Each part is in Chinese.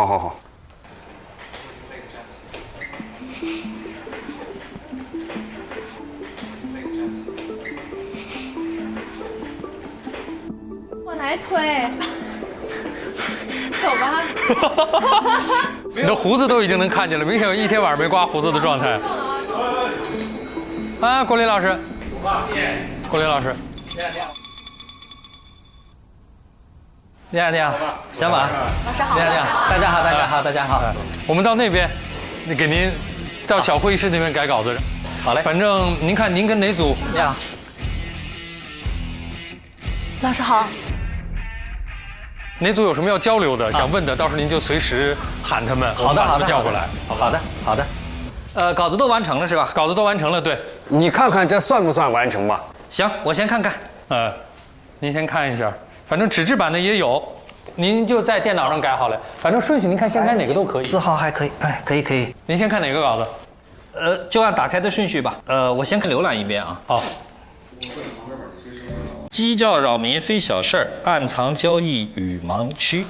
好。我来推。走吧。你的胡子都已经能看见了，明显有一天晚上没刮胡子的状态。啊，郭林老师。郭林老师。你好，小马。老师好。你好，大家好。我们到那边，给您到小会议室那边改稿子。好嘞。反正您看您跟哪组？你好。老师好。哪组有什么要交流的、想问的，到时候您就随时喊他们，好的，把他们叫过来。好的。稿子都完成了是吧？稿子都完成了，对。你看看这算不算完成吧？行，我先看看。您先看一下，反正纸质版的也有，您就在电脑上改好了。反正顺序您看先开哪个都可以。字号还可以，可以。您先看哪个稿子？就按打开的顺序吧。我先看浏览一遍啊。好。鸡叫扰民非小事儿，暗藏交易与盲区。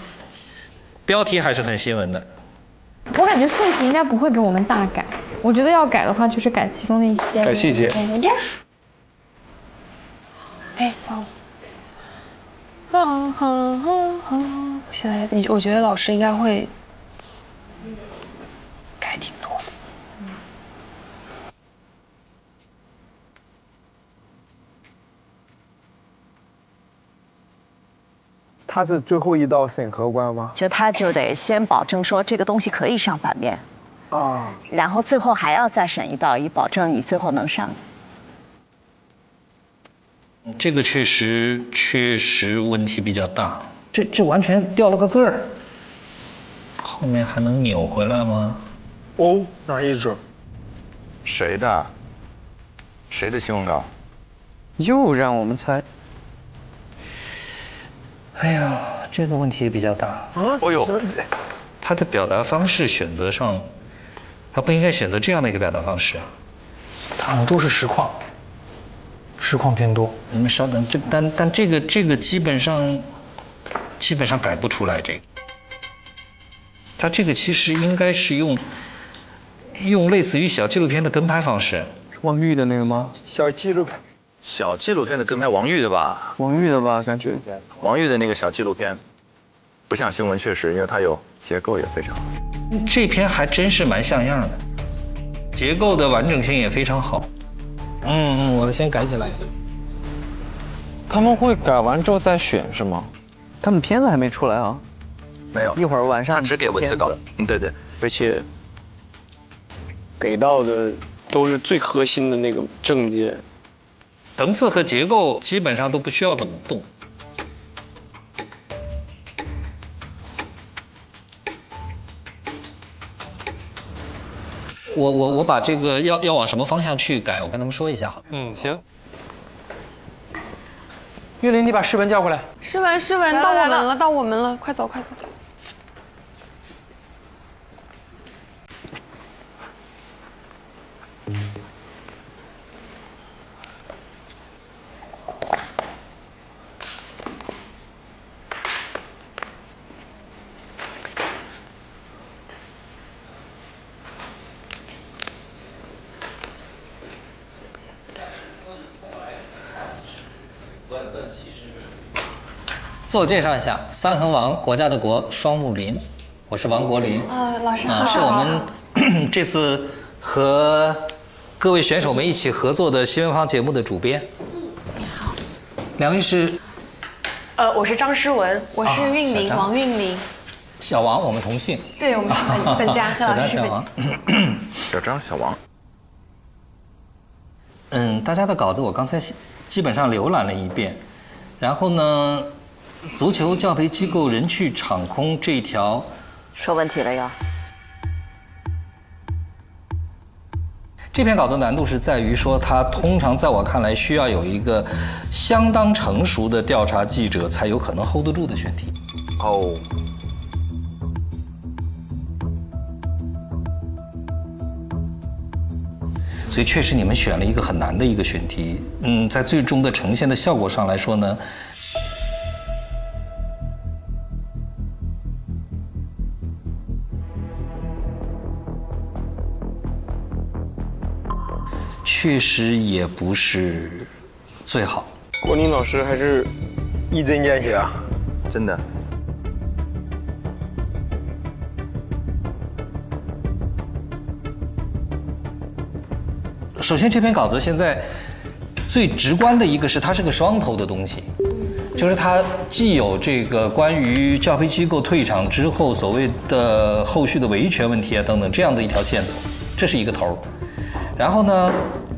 标题还是很新闻的。我感觉顺序应该不会给我们大改，我觉得要改的话就是改其中的一些。改细节。哎，糟了。现在我觉得老师应该会改挺多的。他是最后一道审核关吗？他就得先保证说这个东西可以上版面，然后最后还要再审一道，以保证你最后能上。这个确实问题比较大，这完全掉了个个儿，后面还能扭回来吗？哦，哪一种？谁的新闻稿？又让我们猜。哎呀，这个问题也比较大。哦呦，他的表达方式选择上，他不应该选择这样的一个表达方式啊。他们都是实况偏多。你们稍等，但这个基本上改不出来这个。他这个其实应该是用类似于小纪录片的跟拍方式。王玉的那个吗？小纪录片。小纪录片的跟拍王玉的吧？感觉。王玉的那个小纪录片，不像新闻，确实，因为它有结构也非常好。这篇还真是蛮像样的，结构的完整性也非常好。我先改起来。他们会改完之后再选是吗？他们片子还没出来啊？没有，一会儿晚上他只给文字稿。对。而且给到的都是最核心的那个证件。层次和结构基本上都不需要怎么动。我把这个要往什么方向去改，我跟他们说一下好。行。玉林，你把诗文叫过来。诗文，到我们了，快走。自我介绍一下，三横王，国家的国，双木林，我是王国林。老师好。是我们这次和各位选手们一起合作的新闻坊节目的主编。你好。两位是？我是张诗文，我是韵玲，王韵玲。小王，我们同姓。对，我们是本家，小老师是本家。小张、小王。大家的稿子我刚才基本上浏览了一遍，然后呢，足球教培机构人去场空这一条，说问题了呀。这篇稿子难度是在于说，它通常在我看来需要有一个相当成熟的调查记者才有可能 hold 得住的选题。所以确实你们选了一个很难的一个选题。在最终的呈现的效果上来说呢，确实也不是最好。郭宁老师还是一针见血啊，真的。首先，这篇稿子现在最直观的一个是它是个双头的东西，就是它既有这个关于教培机构退场之后所谓的后续的维权问题啊等等这样的一条线索，这是一个头。然后呢，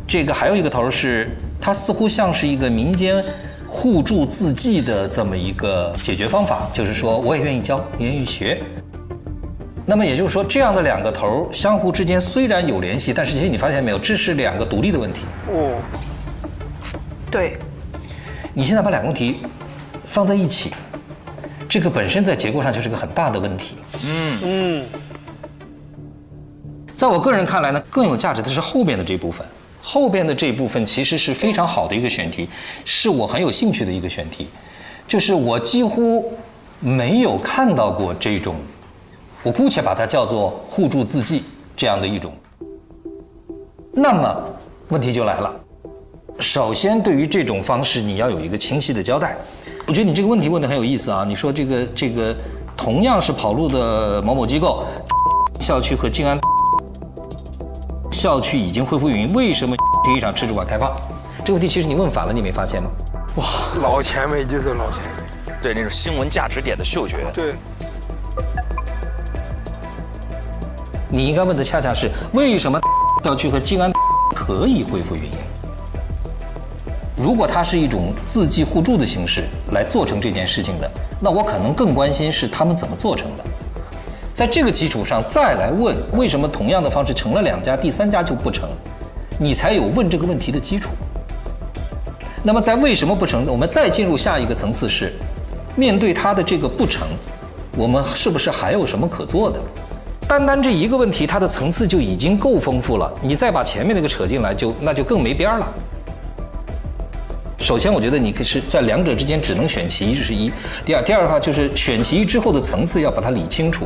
这个还有一个头是它似乎像是一个民间互助自济的这么一个解决方法，就是说我也愿意教，你愿意学。那么也就是说，这样的两个头相互之间虽然有联系，但是其实你发现没有，这是两个独立的问题。哦，对，你现在把两个问题放在一起，这个本身在结构上就是个很大的问题。在我个人看来呢，更有价值的是后边的这部分。后边的这一部分其实是非常好的一个选题，是我很有兴趣的一个选题，就是我几乎没有看到过这种，我姑且把它叫做互助自济这样的一种。那么问题就来了，首先对于这种方式你要有一个清晰的交代。我觉得你这个问题问得很有意思啊，你说这个同样是跑路的某某机构，校区和静安校区已经恢复运营，为什么体育场吃主管开放？这个问题其实你问反了，你没发现吗？哇，老前辈就是老前辈，对那种新闻价值点的嗅觉。对，你应该问的恰恰是为什么校区和静安可以恢复运营？如果它是一种自济互助的形式来做成这件事情的，那我可能更关心是他们怎么做成的。在这个基础上再来问为什么同样的方式成了2家，第3家就不成，你才有问这个问题的基础。那么在为什么不成，我们再进入下一个层次是，面对它的这个不成，我们是不是还有什么可做的？单单这一个问题，它的层次就已经够丰富了，你再把前面那个扯进来，那就更没边了。首先，我觉得你是在两者之间只能选其一，这是一。第二的话就是选其一之后的层次要把它理清楚。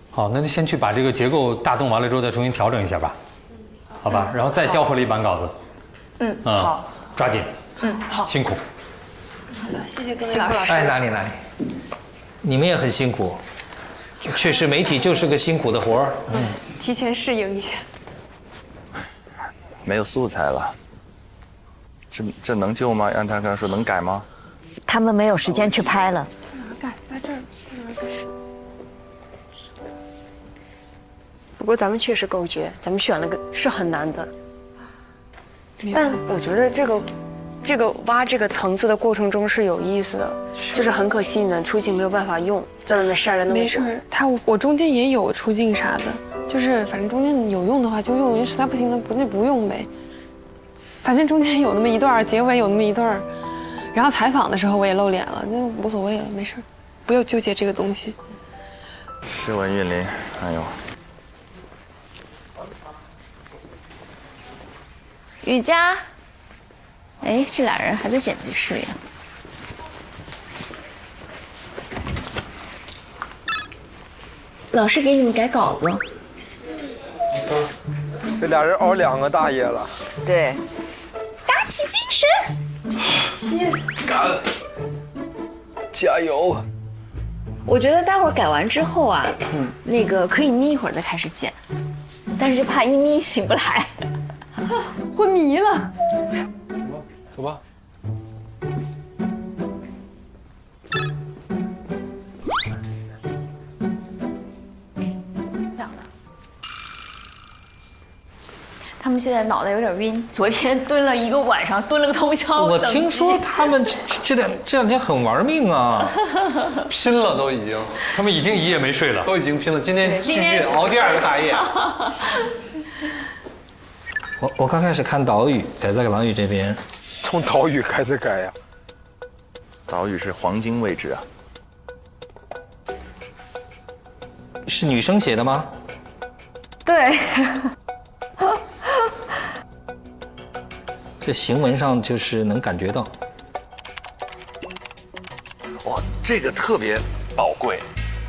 好，那就先去把这个结构大动完了之后，再重新调整一下吧，好吧？然后再交回了一版稿子。好，抓紧。好，辛苦。好的，谢谢各位老师。哎，哪里，你们也很辛苦，确实媒体就是个辛苦的活儿。提前适应一下。没有素材了，这能救吗？按他刚才说能改吗？他们没有时间去拍了。改在这儿，改。不过咱们确实够绝，咱们选了个是很难的。但我觉得这个挖这个层次的过程中是有意思的，就是很可惜你的出镜没有办法用，在外面晒了那么久。没事，我中间也有出镜啥的，就是反正中间有用的话就用，实在不行那不用呗。反正中间有那么一段，结尾有那么一段，然后采访的时候我也露脸了，那无所谓了，没事，不要纠结这个东西。诗文韵林，哎呦。雨佳，哎，这俩人还在剪辑室呀。老师给你们改稿子。这俩人熬2个大夜了。对，打起精神，干，加油！我觉得待会儿改完之后啊，那个可以眯一会儿再开始剪，但是就怕一眯醒不来。昏迷了。走吧。他们现在脑袋有点晕，昨天蹲了1个晚上，蹲了个通宵。我听说他们这两天很玩命啊，拼了都已经，他们已经一夜没睡了，都已经拼了，今天继续熬第2个大夜。我刚开始看岛屿，改在岛屿这边，从岛屿开始改呀。岛屿是黄金位置啊。是女生写的吗？对。这行文上就是能感觉到。哇，这个特别宝贵，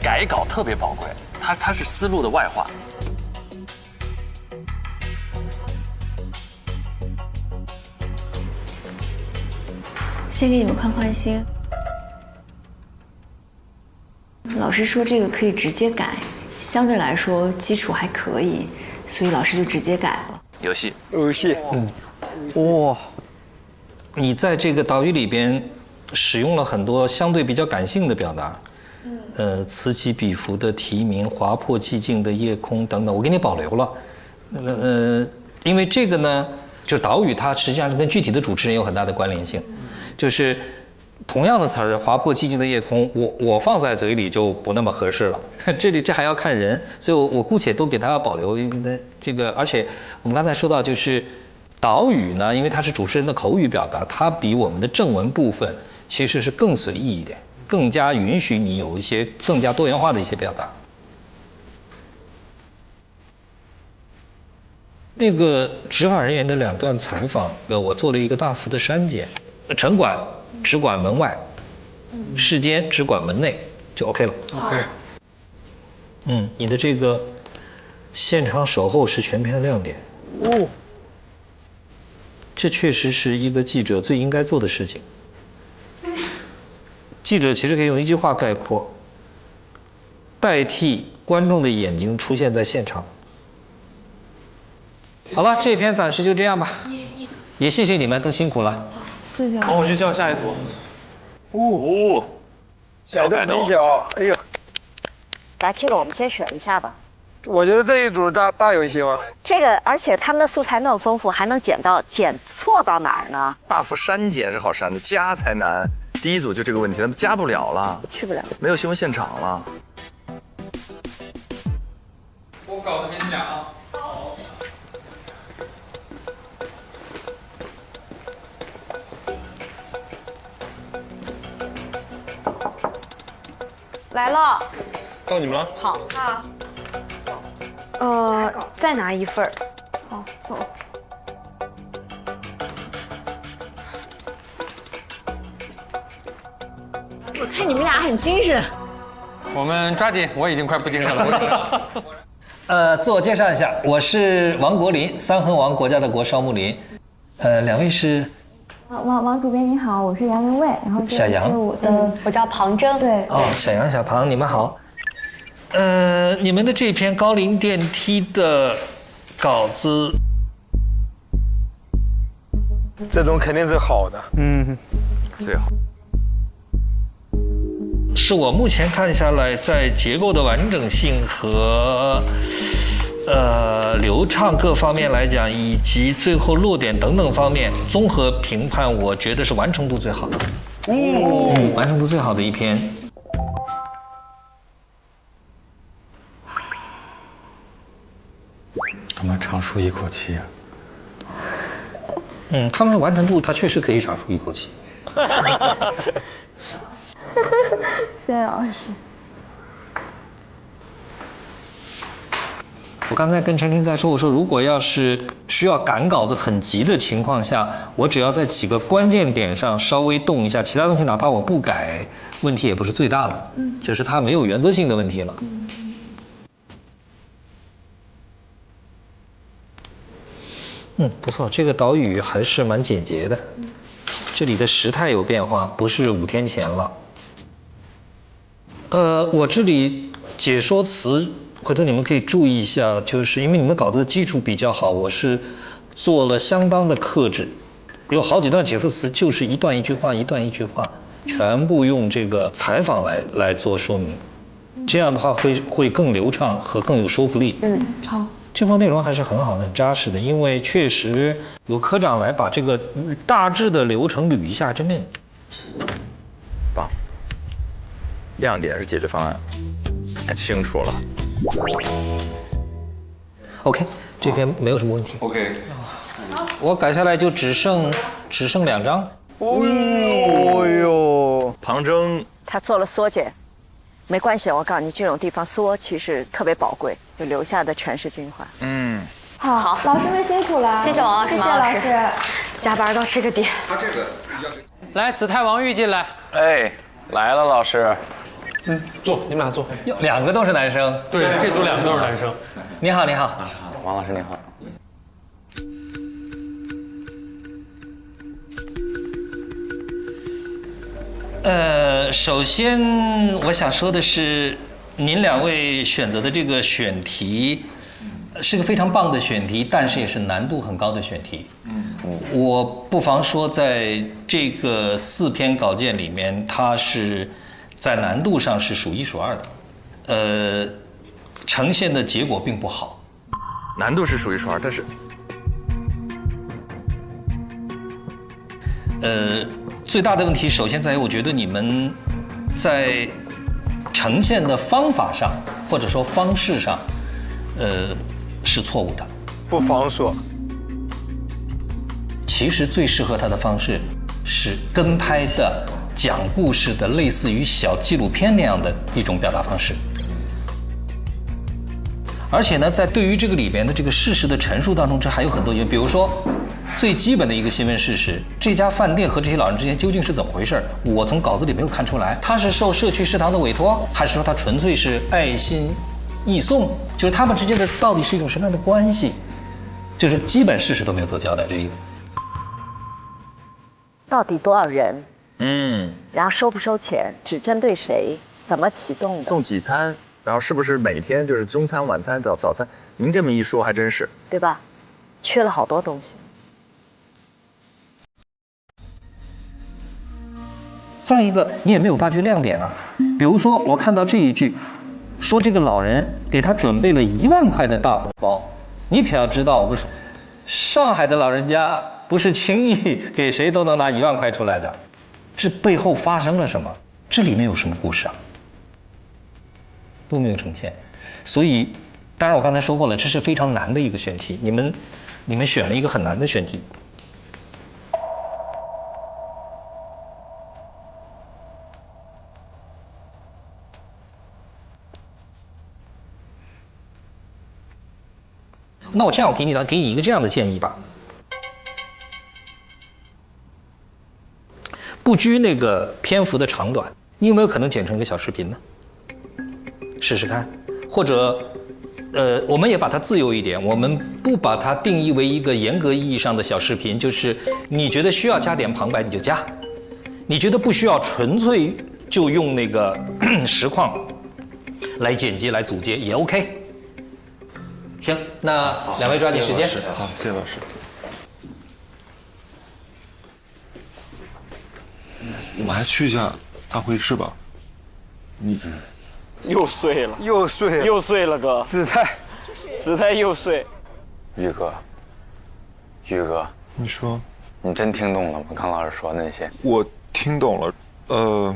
改稿特别宝贵，它是思路的外化。先给你们宽宽心。老师说这个可以直接改，相对来说基础还可以，所以老师就直接改了。游戏，哇，你在这个岛屿里边使用了很多相对比较感性的表达，此起彼伏的啼鸣，划破寂静的夜空等等，我给你保留了。因为这个呢，就岛屿它实际上是跟具体的主持人有很大的关联性，就是同样的词儿，划破寂静的夜空，我放在嘴里就不那么合适了。这还要看人，所以我姑且都给它保留。因为这个，而且我们刚才说到，就是岛屿呢，因为它是主持人的口语表达，它比我们的正文部分其实是更随意一点，更加允许你有一些更加多元化的一些表达。那个执法人员的2段采访，我做了一个大幅的删减。城管只管门外，市监只管门内，就 OK 了。OK。你的这个现场守候是全片的亮点。这确实是一个记者最应该做的事情。记者其实可以用一句话概括：代替观众的眼睛出现在现场。好了，这篇暂时就这样吧，也谢谢你们，都辛苦了。谢谢。我去叫下一组。小改动。哎呦，来，这个我们先选一下吧。我觉得这一组大有希望。这个，而且他们的素材那么丰富，还能剪错到哪儿呢？大幅删减是好删的，加才难。第一组就这个问题，他们加不了了，去不了，没有新闻现场了。我稿子给你俩啊。来了，到你们了。好。再拿1份。好，走。我看你们俩很精神。我们抓紧，我已经快不精神了。自我介绍一下，我是王国林，三横王，国家的国，少木林。2位是？王主编你好，我是杨文蔚，然后小杨，我叫庞征。对。小杨、小庞，你们好。你们的这篇高龄电梯的稿子，这种肯定是好的。最好。是我目前看下来，在结构的完整性和流畅各方面来讲，以及最后落点等等方面综合评判，我觉得是完成度最好的。完成度最好的一篇。干嘛长舒一口气啊？他们的完成度，它确实可以长舒一口气。谢谢老师。我刚才跟陈婷在说，我说如果要是需要赶稿子很急的情况下，我只要在几个关键点上稍微动一下，其他东西哪怕我不改，问题也不是最大的。就是它没有原则性的问题了。不错，这个岛屿还是蛮简洁的。这里的时态有变化，不是5天前了。我这里解说词，回头你们可以注意一下，就是因为你们稿子的基础比较好，我是做了相当的克制，有好几段解说词就是一段一句话，一段一句话，全部用这个采访来做说明，这样的话会更流畅和更有说服力。好。这方内容还是很好的，很扎实的，因为确实有科长来把这个大致的流程捋一下，真的棒。亮点是解决方案，太清楚了。OK， 这篇没有什么问题。OK， 我改下来就只剩2张。庞征他做了缩减，没关系，我告诉你，这种地方缩其实特别宝贵，就留下的全是精华。好，老师们辛苦了，谢谢王老师，谢谢老师，加班到这个点。来，子泰、王玉进来。哎，来了，老师。坐，你们俩坐。哟，2个都是男生。对，这组2个都是男生。你好，你好，王老师您好。首先我想说的是，您2位选择的这个选题是个非常棒的选题，但是也是难度很高的选题。我不妨说，在这个4篇稿件里面，它是在难度上是数1数2的，呈现的结果并不好。难度是数1数2，但是，最大的问题首先在于，我觉得你们在呈现的方法上，或者说方式上，是错误的。不妨说，其实最适合他的方式是跟拍的、讲故事的，类似于小纪录片那样的一种表达方式。而且呢，在对于这个里边的这个事实的陈述当中，这还有很多原因，比如说最基本的一个新闻事实，这家饭店和这些老人之间究竟是怎么回事？我从稿子里没有看出来，他是受社区食堂的委托，还是说他纯粹是爱心义送？就是他们之间的到底是一种什么样的关系？就是基本事实都没有做交代，这一个。到底多少人？然后收不收钱？只针对谁？怎么启动的？送几餐？然后是不是每天就是中餐、晚餐、早餐？您这么一说，还真是，对吧？缺了好多东西。再一个，你也没有发掘亮点啊。比如说，我看到这一句，说这个老人给他准备了1万块的大红包，你可要知道，不是上海的老人家不是轻易给谁都能拿1万块出来的，这背后发生了什么？这里面有什么故事啊？都没有呈现。所以，当然我刚才说过了，这是非常难的一个选题，你们选了一个很难的选题。那我这样，我给你一个这样的建议吧，不拘那个篇幅的长短，你有没有可能剪成一个小视频呢？试试看，或者，我们也把它自由一点，我们不把它定义为一个严格意义上的小视频，就是你觉得需要加点旁白你就加，你觉得不需要纯粹就用那个实况来剪辑来组接也 OK。行，那2位抓紧时间。好，谢谢老师。我们还去一下大会议室吧。又碎了，又碎了，又碎了，哥，姿态又碎。宇哥，你说，你真听懂了吗？刚老师说那些，我听懂了。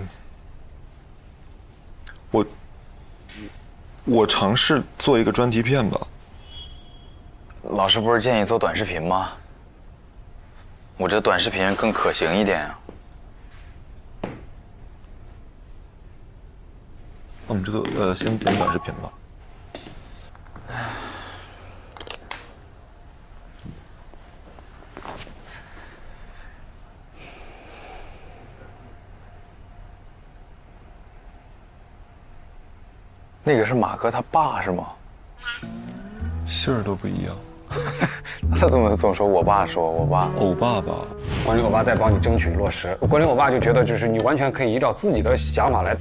我尝试做一个专题片吧。老师不是建议做短视频吗？我这短视频更可行一点啊。我们先剪短视频吧。那个是马哥他爸是吗？姓儿都不一样。他总说我爸，欧爸爸。国林欧巴在帮你争取落实。国林欧巴就觉得就是你完全可以依照自己的想法来。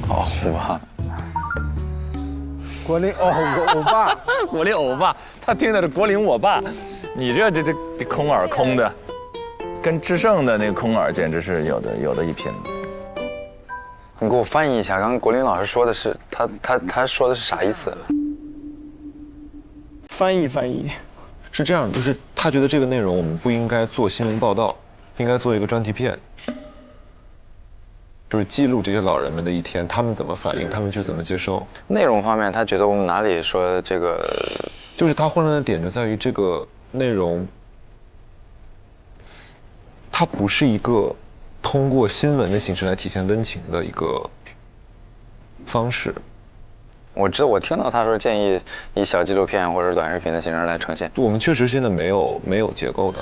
哦，欧巴。国林欧巴，国林欧巴，他听的是国林我爸，你这空耳空的，跟智胜的那个空耳简直是有的一拼的。你给我翻译一下，刚刚国林老师说的是他说的是啥意思？翻译，是这样，就是他觉得这个内容我们不应该做新闻报道，应该做一个专题片，就是记录这些老人们的一天，他们怎么反应，他们去怎么接受。内容方面，他觉得我们哪里说这个，就是他混乱的点就在于这个内容，它不是一个通过新闻的形式来体现温情的一个方式。我听到他说建议以小纪录片或者短视频的形式来呈现。我们确实现在没有结构的，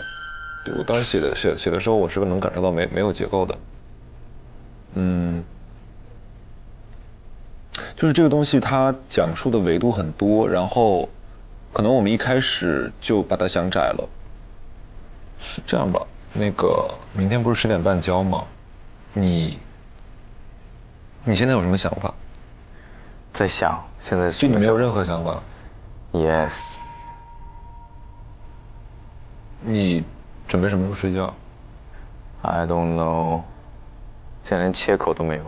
对我当时写的时候，我是能感受到没有结构的。就是这个东西它讲述的维度很多，然后可能我们一开始就把它想窄了。这样吧，那个明天不是10点半交吗？你现在有什么想法？在想，现在就你没有任何想法。Yes。你准备什么时候睡觉 ？I don't know。现在连切口都没有。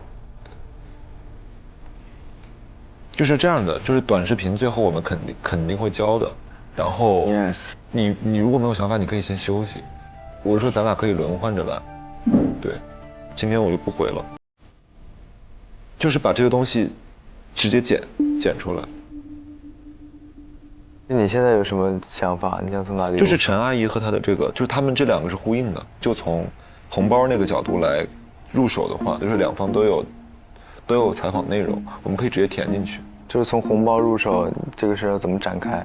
就是这样的，就是短视频最后我们肯定会交的。然后 ，Yes。你如果没有想法，你可以先休息。我是说咱俩可以轮换着来。对，今天我就不回了。就是把这个东西直接剪出来。那你现在有什么想法？你想从哪里？就是陈阿姨和她的这个，就是他们这2个是呼应的。就从红包那个角度来入手的话，就是2方都有采访内容，我们可以直接填进去。就是从红包入手，这个事要怎么展开？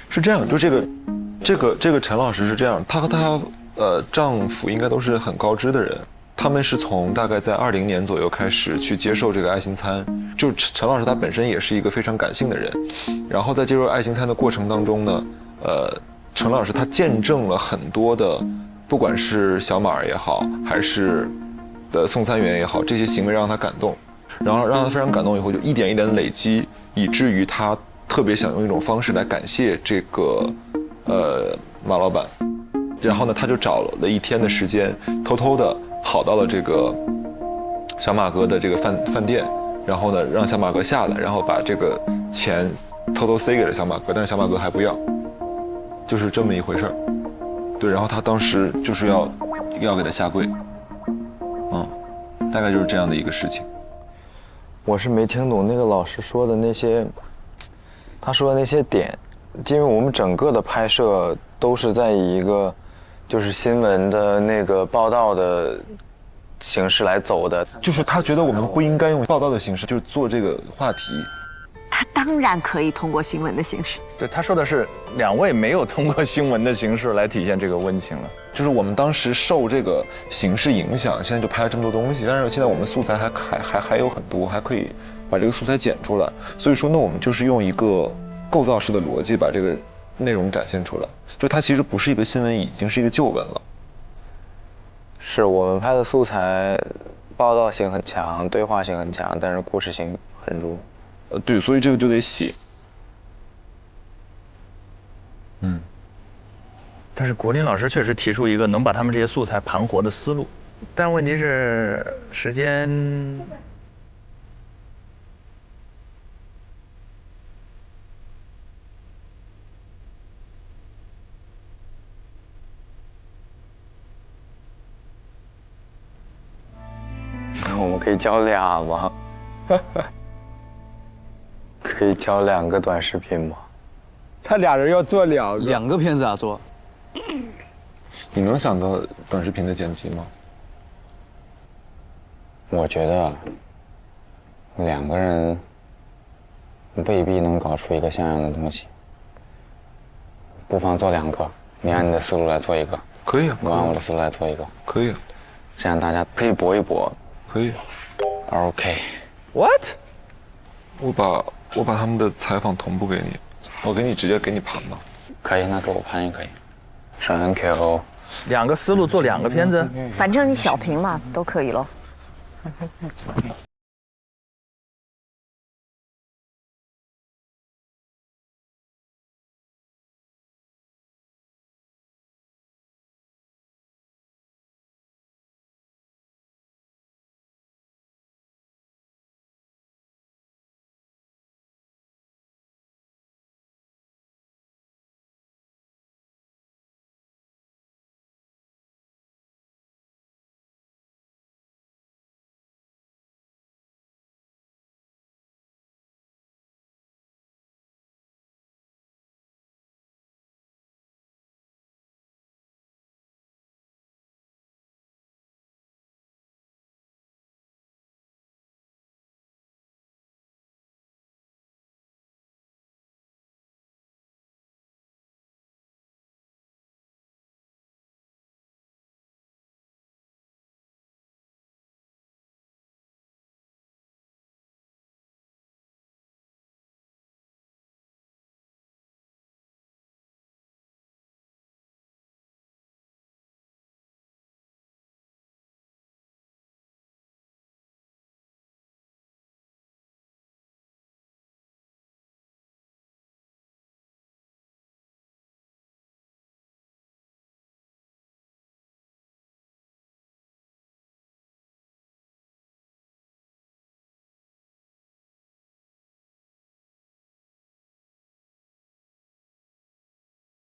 是这样，就这个陈老师是这样，她和她丈夫应该都是很高知的人。他们是从大概在20年左右开始去接受这个爱心餐，就陈老师他本身也是一个非常感性的人，然后在接受爱心餐的过程当中呢，陈老师他见证了很多的，不管是小马也好，还是的送餐员也好，这些行为让他感动，然后让他非常感动以后，就一点一点的累积，以至于他特别想用一种方式来感谢这个马老板，然后呢，他就找了一天的时间，偷偷的跑到了这个小马哥的这个饭店，然后呢，让小马哥下来，然后把这个钱偷偷塞给了小马哥，但是小马哥还不要，就是这么一回事儿。对，然后他当时就是要给他下跪，大概就是这样的一个事情。我是没听懂那个老师说的那些，他说的那些点，因为我们整个的拍摄都是在以一个就是新闻的那个报道的形式来走的，就是他觉得我们不应该用报道的形式，就是做这个话题。他当然可以通过新闻的形式。对，他说的是2位没有通过新闻的形式来体现这个温情了。就是我们当时受这个形式影响，现在就拍了这么多东西，但是现在我们素材还有很多，还可以把这个素材剪出来。所以说呢，我们就是用一个构造式的逻辑把这个内容展现出来。就它其实不是一个新闻，已经是一个旧闻了。是我们拍的素材，报道性很强，对话性很强，但是故事性很弱。对，所以这个就得写。但是国林老师确实提出一个能把他们这些素材盘活的思路，但问题是时间。我们可以交俩吗？可以交2个短视频吗？他俩人要做2个片子啊，做。你能想到短视频的剪辑吗？我觉得2个人未必能搞出一个像样的东西，不妨做2个。你按你的思路来做一个，可以。我按我的思路来做一个，可以。这样大家可以搏一搏。可以。OK。What？ 我把他们的采访同步给你，我直接给你盘吧。可以，那给我盘也可以。上 NKO。2个思路做2个片子，反正你小屏嘛，都可以咯。